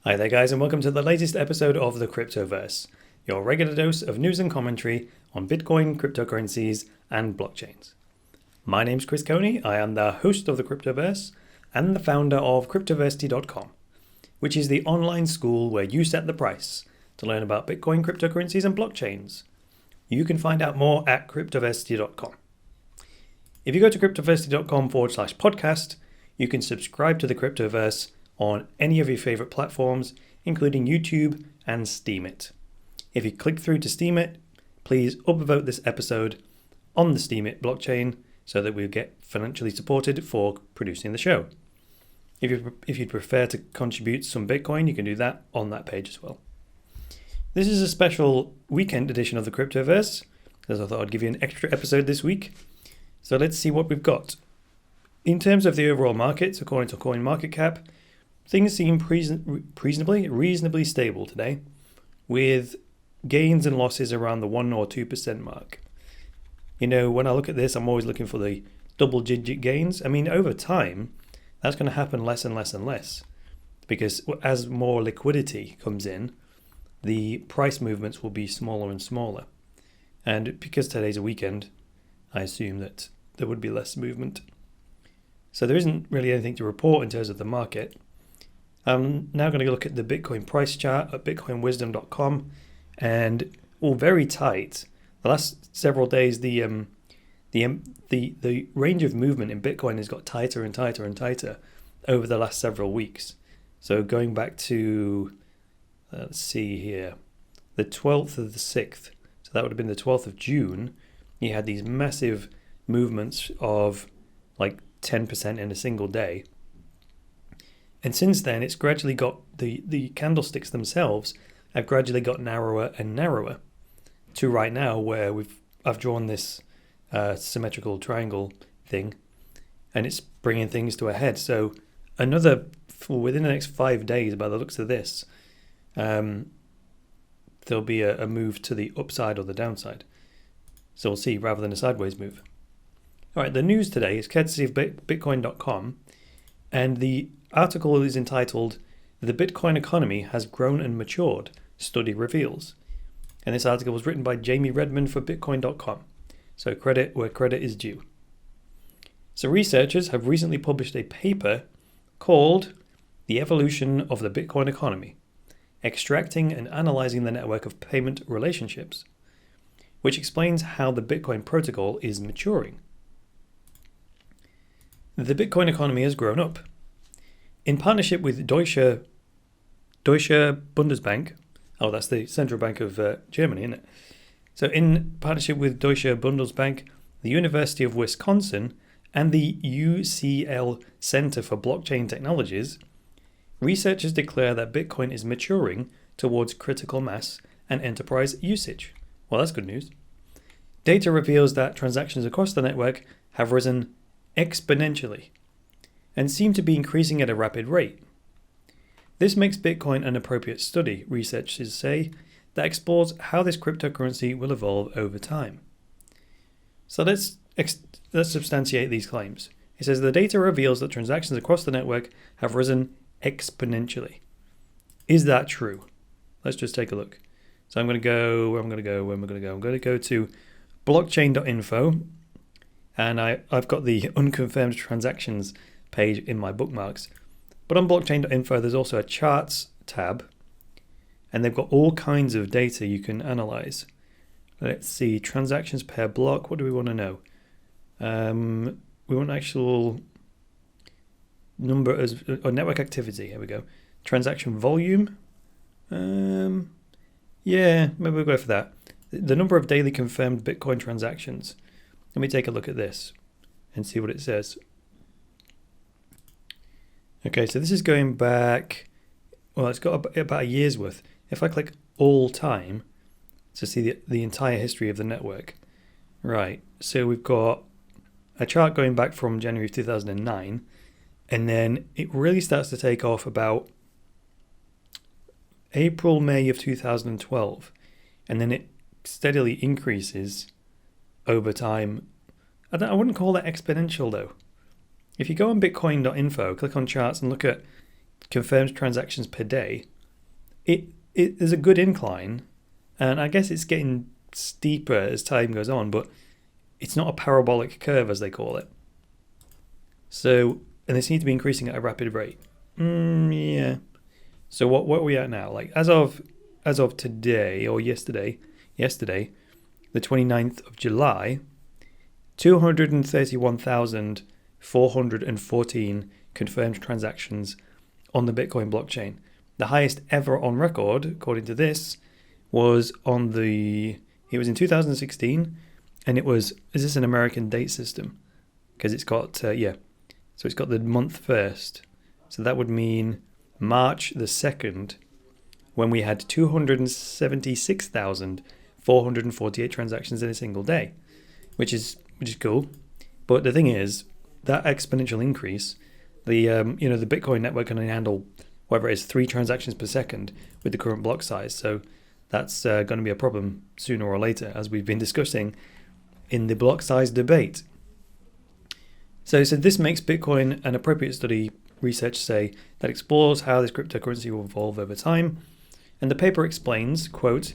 Hi there guys, and welcome to the latest episode of the Cryptoverse, your regular dose of news and commentary on Bitcoin, cryptocurrencies, and blockchains. My name's Chris Coney, I am the host of the Cryptoverse and the founder of cryptoversity.com, which is the online school where you set the price to learn about Bitcoin, cryptocurrencies, and blockchains. You can find out more at cryptoversity.com. If you go to cryptoversity.com/podcast, you can subscribe to the Cryptoverse on any of your favorite platforms, including YouTube and Steemit. If you click through to Steemit, please upvote this episode on the Steemit blockchain so that we'll get financially supported for producing the show. If you'd prefer to contribute some Bitcoin, you can do that on that page as well. This is a special weekend edition of the Cryptoverse, as I thought I'd give you an extra episode this week. So let's see what we've got. In terms of the overall markets, according to CoinMarketCap, things seem reasonably stable today, with gains and losses around the 1 or 2% mark. You know, when I look at this, I'm always looking for the double-digit gains. I mean, over time, that's going to happen less and less and less, because as more liquidity comes in, the price movements will be smaller and smaller. And because today's a weekend, I assume that there would be less movement. So there isn't really anything to report in terms of the market. I'm now going to look at the Bitcoin price chart at bitcoinwisdom.com, and all very tight. The last several days, the range of movement in Bitcoin has got tighter and tighter and tighter over the last several weeks. So going back to, let's see here, the 12th of the 6th, so that would have been the 12th of June, you had these massive movements of like 10% in a single day. And since then, it's gradually got, the candlesticks themselves have gradually got narrower and narrower to right now where I've drawn this symmetrical triangle thing, and it's bringing things to a head. So within the next 5 days, by the looks of this, there'll be a move to the upside or the downside. So we'll see, rather than a sideways move. All right, the news today is courtesy of Bitcoin.com, and the article is entitled, "The Bitcoin Economy Has Grown and Matured, Study Reveals." And this article was written by Jamie Redmond for Bitcoin.com. So credit where credit is due. So researchers have recently published a paper called "The Evolution of the Bitcoin Economy, Extracting and Analyzing the Network of Payment Relationships," which explains how the Bitcoin protocol is maturing. The Bitcoin economy has grown up. In partnership with Deutsche Bundesbank, that's the central bank of Germany, isn't it? So in partnership with Deutsche Bundesbank, the University of Wisconsin, and the UCL Center for Blockchain Technologies, researchers declare that Bitcoin is maturing towards critical mass and enterprise usage. Well, that's good news. Data reveals that transactions across the network have risen exponentially and seem to be increasing at a rapid rate. This makes Bitcoin an appropriate study, researchers say, that explores how this cryptocurrency will evolve over time. So let's substantiate these claims. It says the data reveals that transactions across the network have risen exponentially. Is that true? Let's just take a look. So I'm going to go to blockchain.info, and I've got the unconfirmed transactions page in my bookmarks. But on blockchain.info, there's also a charts tab, and they've got all kinds of data you can analyze. Let's see, transactions per block. What do we want to know? We want actual number or network activity. Here we go. Transaction volume. Yeah, maybe we'll go for that. The number of daily confirmed Bitcoin transactions. Let me take a look at this and see what it says. Okay, so this is going back, well, it's got about a year's worth. If I click all time to see the entire history of the network. Right, so we've got a chart going back from January of 2009, and then it really starts to take off about April, May of 2012, and then it steadily increases over time. I wouldn't call that exponential though. If you go on bitcoin.info, click on charts and look at confirmed transactions per day, there's a good incline, and I guess it's getting steeper as time goes on, but it's not a parabolic curve as they call it. So, and they seem to be increasing at a rapid rate. Yeah. So what are we at now? Like as of today or yesterday, the 29th of July, 231,414 confirmed transactions on the Bitcoin blockchain. The highest ever on record, according to this, was it was in 2016, and is this an American date system? Because it's got, so it's got the month first. So that would mean March the 2nd, when we had 276,448 transactions in a single day, which is cool. But the thing is, that exponential increase, the Bitcoin network can only handle whatever it is, 3 transactions per second with the current block size. So that's going to be a problem sooner or later, as we've been discussing in the block size debate. So this makes Bitcoin an appropriate study, research say, that explores how this cryptocurrency will evolve over time. And the paper explains, quote,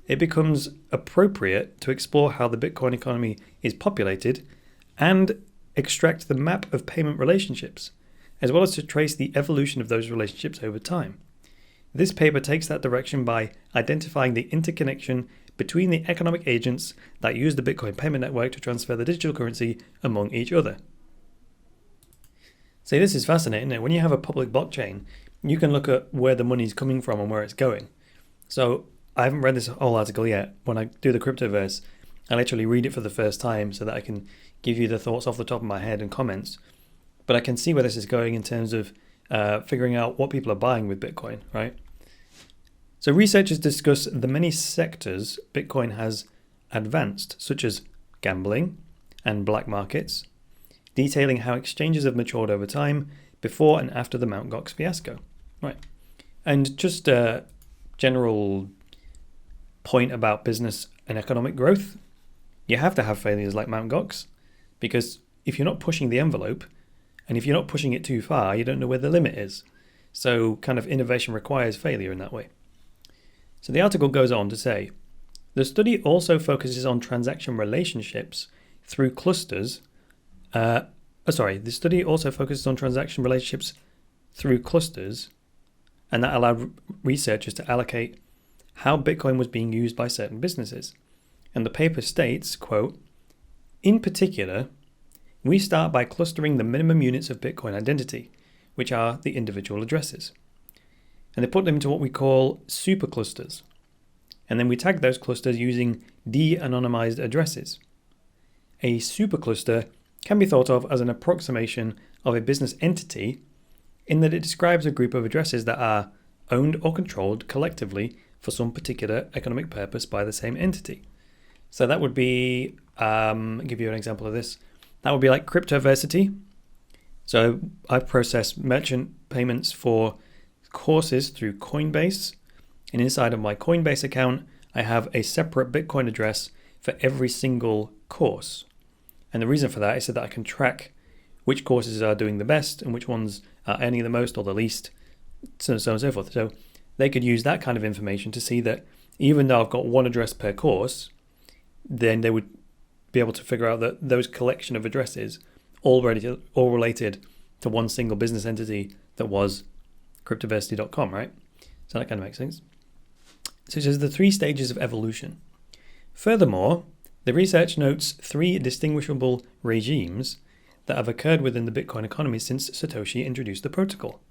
"It becomes appropriate to explore how the Bitcoin economy is populated and extract the map of payment relationships, as well as to trace the evolution of those relationships over time. This paper takes that direction by identifying the interconnection between the economic agents that use the Bitcoin payment network to transfer the digital currency among each other." See, this is fascinating, isn't it? When you have a public blockchain, you can look at where the money's coming from and where it's going. So I haven't read this whole article yet. When I do the Cryptoverse, I literally read it for the first time so that I can give you the thoughts off the top of my head and comments. But I can see where this is going in terms of figuring out what people are buying with Bitcoin, right? So researchers discuss the many sectors Bitcoin has advanced, such as gambling and black markets, detailing how exchanges have matured over time before and after the Mt. Gox fiasco. Right. And just a general point about business and economic growth, you have to have failures like Mt. Gox, because if you're not pushing the envelope, and if you're not pushing it too far, you don't know where the limit is. So kind of innovation requires failure in that way. So the article goes on to say, the study also focuses on transaction relationships through clusters. The study also focuses on transaction relationships through clusters, and that allowed researchers to allocate how Bitcoin was being used by certain businesses. And the paper states, quote, "In particular, we start by clustering the minimum units of Bitcoin identity, which are the individual addresses. And they put them into what we call superclusters. And then we tag those clusters using de-anonymized addresses. A supercluster can be thought of as an approximation of a business entity in that it describes a group of addresses that are owned or controlled collectively for some particular economic purpose by the same entity." So that would be, I'll give you an example of this. That would be like Cryptoversity. So I process merchant payments for courses through Coinbase. And inside of my Coinbase account, I have a separate Bitcoin address for every single course. And the reason for that is so that I can track which courses are doing the best and which ones are earning the most or the least, so on and so forth. So they could use that kind of information to see that even though I've got one address per course, then they would be able to figure out that those collection of addresses all related to one single business entity that was cryptoversity.com, right? So that kind of makes sense. So it says the 3 stages of evolution. Furthermore, the research notes 3 distinguishable regimes that have occurred within the Bitcoin economy since Satoshi introduced the protocol.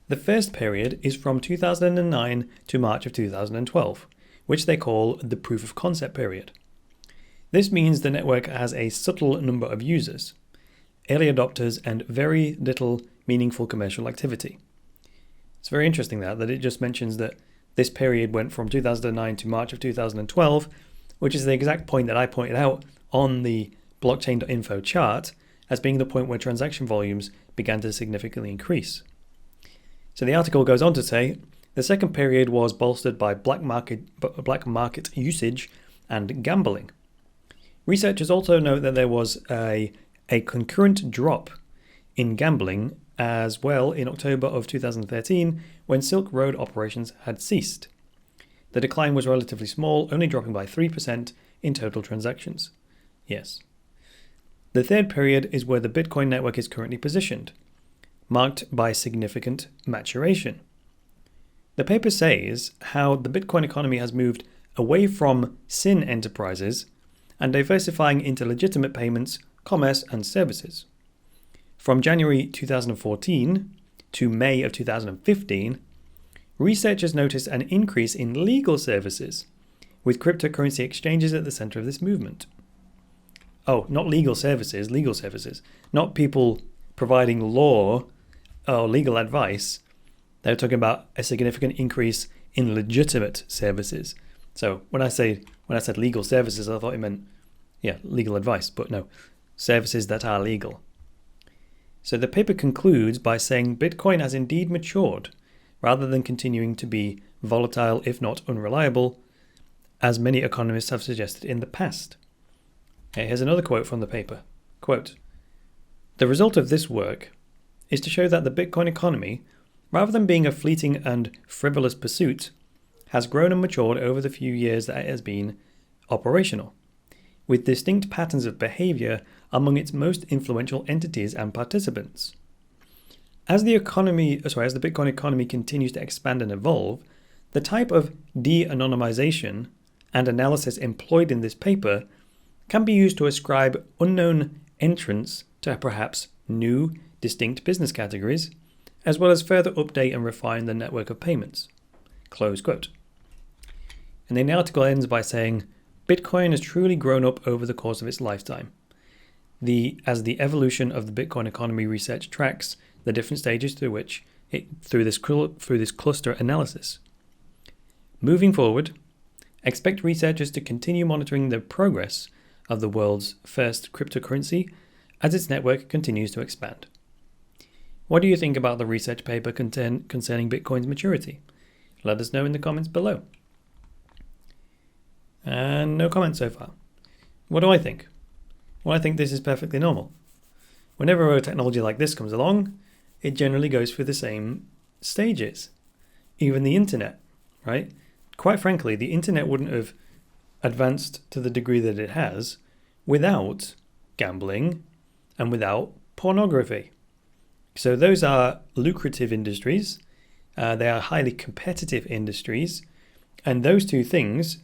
The first period is from 2009 to March of 2012, which they call the proof of concept period. This means the network has a subtle number of users, early adopters, and very little meaningful commercial activity. It's very interesting that it just mentions that this period went from 2009 to March of 2012, which is the exact point that I pointed out on the blockchain.info chart as being the point where transaction volumes began to significantly increase. So the article goes on to say, the second period was bolstered by black market usage and gambling. Researchers also note that there was a concurrent drop in gambling as well in October of 2013 when Silk Road operations had ceased. The decline was relatively small, only dropping by 3% in total transactions. Yes. The third period is where the Bitcoin network is currently positioned, marked by significant maturation. The paper says how the Bitcoin economy has moved away from sin enterprises and diversifying into legitimate payments, commerce, and services. From January 2014 to May of 2015, researchers noticed an increase in legal services, with cryptocurrency exchanges at the center of this movement. Oh, not legal services. Not people providing law or legal advice. They're talking about a significant increase in legitimate services. So when I said legal services, I thought it meant, legal advice, but no, services that are legal. So the paper concludes by saying Bitcoin has indeed matured, rather than continuing to be volatile, if not unreliable, as many economists have suggested in the past. Okay, here's another quote from the paper. Quote, "The result of this work is to show that the Bitcoin economy, rather than being a fleeting and frivolous pursuit, has grown and matured over the few years that it has been operational, with distinct patterns of behavior among its most influential entities and participants. As the Bitcoin economy continues to expand and evolve, the type of de-anonymization and analysis employed in this paper can be used to ascribe unknown entrants to perhaps new, distinct business categories, as well as further update and refine the network of payments." Close quote. And then the article ends by saying, Bitcoin has truly grown up over the course of its lifetime. As the evolution of the Bitcoin economy research tracks the different stages through this cluster analysis. Moving forward, expect researchers to continue monitoring the progress of the world's first cryptocurrency as its network continues to expand. What do you think about the research paper concerning Bitcoin's maturity? Let us know in the comments below. And no comments so far. What do I think? Well, I think this is perfectly normal. Whenever a technology like this comes along, it generally goes through the same stages. Even the internet, right? Quite frankly, the internet wouldn't have advanced to the degree that it has without gambling and without pornography. So those are lucrative industries. They are highly competitive industries. And those two things,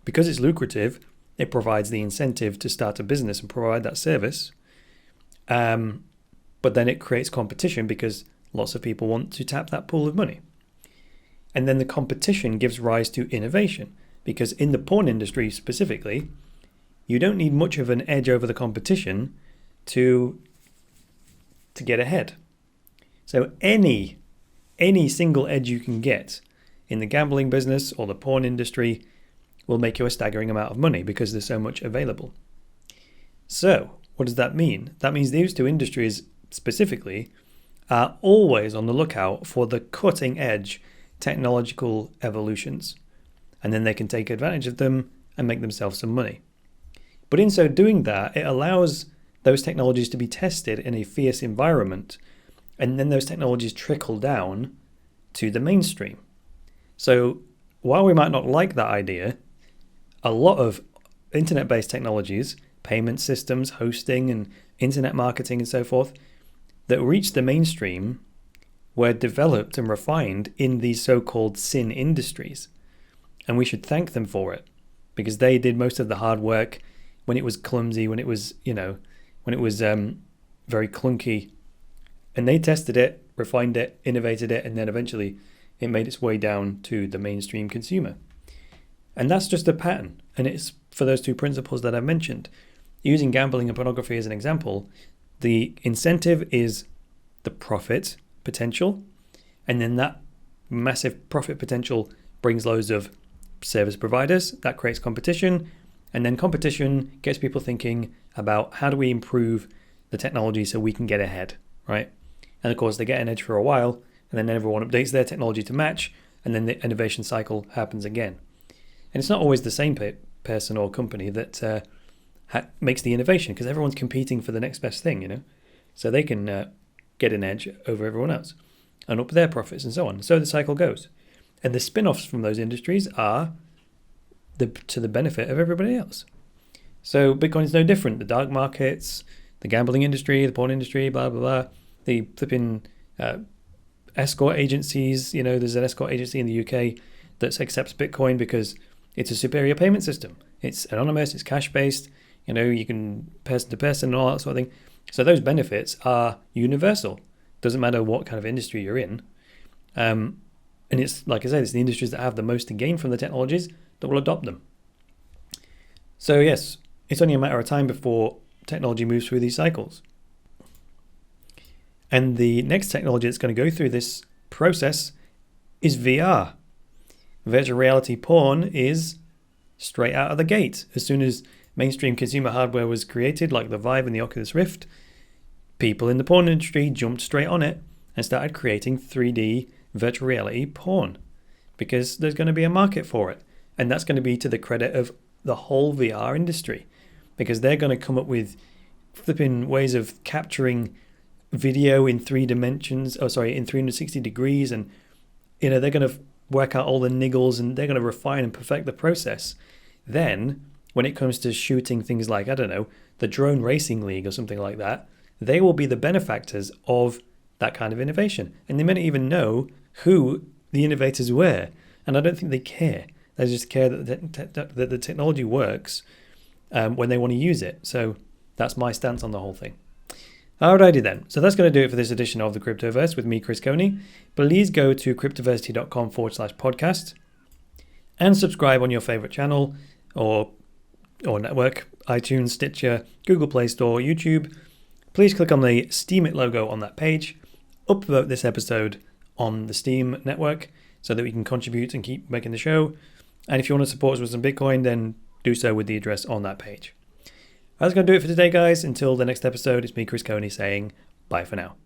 because it's lucrative, it provides the incentive to start a business and provide that service. But then it creates competition because lots of people want to tap that pool of money. And then the competition gives rise to innovation, because in the porn industry specifically, you don't need much of an edge over the competition to get ahead. So any single edge you can get in the gambling business or the porn industry will make you a staggering amount of money because there's so much available. So what does that mean? That means these two industries specifically are always on the lookout for the cutting edge technological evolutions, and then they can take advantage of them and make themselves some money. But in so doing that, it allows those technologies to be tested in a fierce environment, and then those technologies trickle down to the mainstream. So while we might not like that idea, a lot of internet-based technologies, payment systems, hosting, and internet marketing and so forth, that reached the mainstream were developed and refined in these so-called sin industries. And we should thank them for it, because they did most of the hard work when it was clumsy, when it was very clunky. And they tested it, refined it, innovated it, and then eventually it made its way down to the mainstream consumer. And that's just a pattern. And it's for those two principles that I mentioned. Using gambling and pornography as an example, the incentive is the profit potential. And then that massive profit potential brings loads of service providers. That creates competition. And then competition gets people thinking about how do we improve the technology so we can get ahead, right? And of course, they get an edge for a while, and then everyone updates their technology to match, and then the innovation cycle happens again. And it's not always the same person or company that makes the innovation, because everyone's competing for the next best thing, So they can get an edge over everyone else and up their profits and so on. So the cycle goes. And the spin-offs from those industries are to the benefit of everybody else. So Bitcoin is no different. The dark markets, the gambling industry, the porn industry, blah, blah, blah, the flipping escort agencies. There's an escort agency in the UK that accepts Bitcoin because it's a superior payment system. It's anonymous, it's cash-based, you can person to person and all that sort of thing. So those benefits are universal. Doesn't matter what kind of industry you're in. And it's, like I said, it's the industries that have the most to gain from the technologies that will adopt them. So yes, it's only a matter of time before technology moves through these cycles. And the next technology that's going to go through this process is VR. Virtual reality porn is straight out of the gate. As soon as mainstream consumer hardware was created, like the Vive and the Oculus Rift, people in the porn industry jumped straight on it and started creating 3D virtual reality porn because there's going to be a market for it. And that's going to be to the credit of the whole VR industry, because they're going to come up with flipping ways of capturing video in 360 degrees. And, they're going to work out all the niggles and they're going to refine and perfect the process. Then when it comes to shooting things like, I don't know, the Drone Racing League or something like that, they will be the benefactors of that kind of innovation. And they may not even know who the innovators were. And I don't think they care. They just care that the technology works when they want to use it. So that's my stance on the whole thing. Alrighty then. So that's going to do it for this edition of the Cryptoverse with me, Chris Coney. Please go to cryptoversity.com/podcast and subscribe on your favorite channel or network, iTunes, Stitcher, Google Play Store, YouTube. Please click on the Steam It logo on that page. Upvote this episode on the Steam network so that we can contribute and keep making the show. And if you want to support us with some Bitcoin, then do so with the address on that page. That's going to do it for today, guys. Until the next episode, it's me, Chris Coney, saying bye for now.